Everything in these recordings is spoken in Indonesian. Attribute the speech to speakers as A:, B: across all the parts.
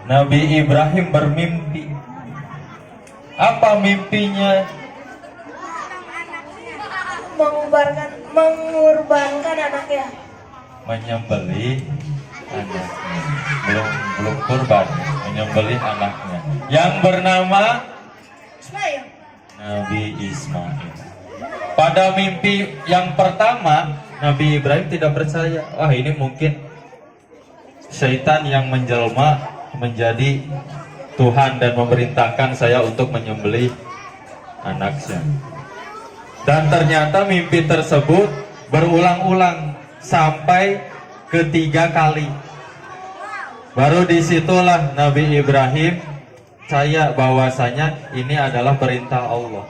A: Nabi Ibrahim bermimpi. Apa mimpinya?
B: Mengorbankan anaknya.
A: Menyembelih anaknya. Belum kurban, menyembelih anaknya. Yang bernama
B: Ismail.
A: Nabi Ismail. Pada mimpi yang pertama, Nabi Ibrahim tidak percaya. Wah, ini mungkin syaitan yang menjelma menjadi Tuhan dan memerintahkan saya untuk menyembelih anaknya. Dan ternyata mimpi tersebut berulang-ulang sampai ketiga kali. Baru disitulah Nabi Ibrahim percaya bahwasanya ini adalah perintah Allah.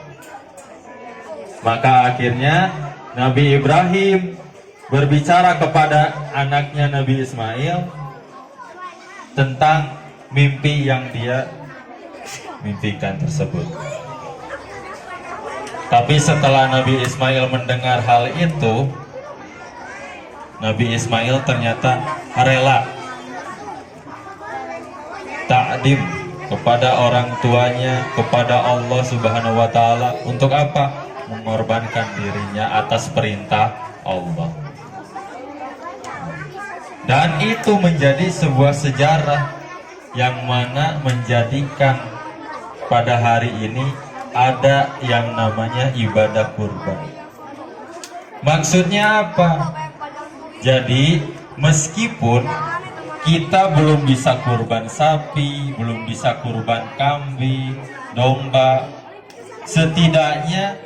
A: Maka akhirnya Nabi Ibrahim berbicara kepada anaknya Nabi Ismail tentang mimpi yang dia mimpikan tersebut. Tapi setelah Nabi Ismail mendengar hal itu, Nabi Ismail ternyata rela takdim kepada orang tuanya, kepada Allah Subhanahu wa Ta'ala. Untuk apa? Mengorbankan dirinya atas perintah Allah. Dan itu menjadi sebuah sejarah yang mana menjadikan pada hari ini ada yang namanya ibadah kurban. Maksudnya apa? Jadi meskipun kita belum bisa kurban sapi, belum bisa kurban kambing, domba, setidaknya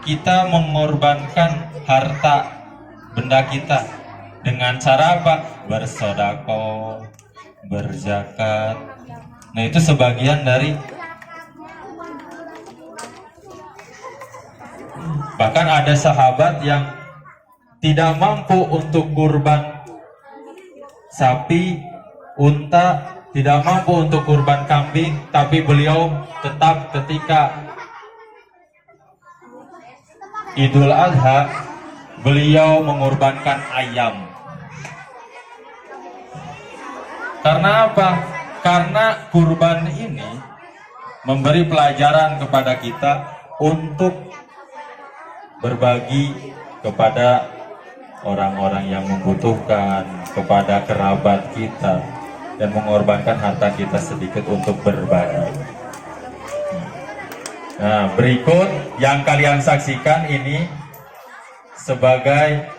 A: kita mengorbankan harta benda kita dengan cara apa? Bersedekah, berzakat. Nah, itu sebagian dari. Bahkan ada sahabat yang tidak mampu untuk kurban sapi, unta, tidak mampu untuk kurban kambing, tapi beliau tetap ketika Idul Adha beliau mengorbankan ayam. Karena apa? Karena kurban ini memberi pelajaran kepada kita untuk berbagi kepada orang-orang yang membutuhkan, kepada kerabat kita, dan mengorbankan harta kita sedikit untuk berbagi. Nah, berikut yang kalian saksikan ini sebagai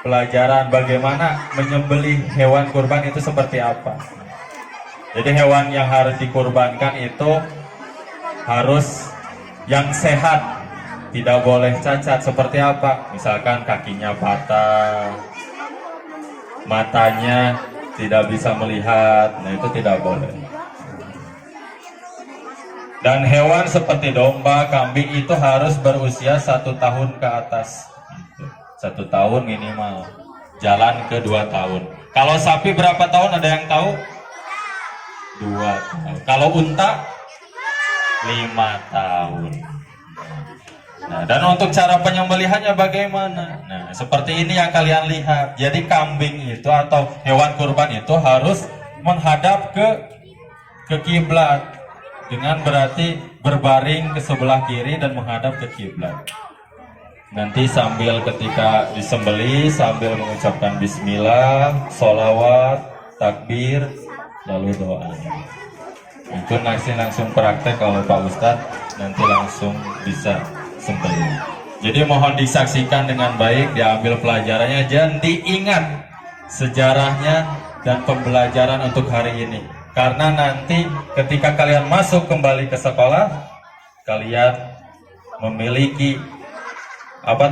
A: pelajaran bagaimana menyembelih hewan kurban itu seperti apa. Jadi hewan yang harus dikurbankan itu harus yang sehat, tidak boleh cacat. Seperti apa? Misalkan kakinya patah, matanya tidak bisa melihat, nah itu tidak boleh. Dan hewan seperti domba, kambing itu harus berusia 1 tahun ke atas. 1 tahun minimal, jalan ke 2 tahun. Kalau sapi berapa tahun, ada yang tahu? 2 tahun. Kalau unta 5 tahun. Nah, dan untuk cara penyembelihannya bagaimana? Nah, seperti ini yang kalian lihat. Jadi kambing itu atau hewan kurban itu harus menghadap ke kiblat, dengan berarti berbaring ke sebelah kiri dan menghadap ke kiblat. Nanti sambil ketika disembelih sambil mengucapkan bismillah, sholawat, takbir, lalu doa. Itu langsung praktek kalau Pak Ustadz nanti langsung bisa sembelih. Jadi mohon disaksikan dengan baik, diambil pelajarannya dan diingat sejarahnya dan pembelajaran untuk hari ini. Karena nanti ketika kalian masuk kembali ke sekolah, kalian memiliki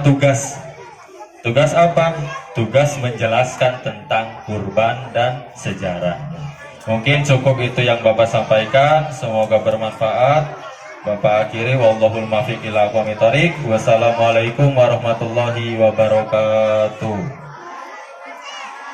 A: tugas. Tugas apa? Tugas menjelaskan tentang kurban dan sejarahnya. Mungkin cukup itu yang Bapak sampaikan, semoga bermanfaat. Bapak akhiri, wallahul muwaffiq ila aqwamit thoriq. Wassalamualaikum warahmatullahi wabarakatuh.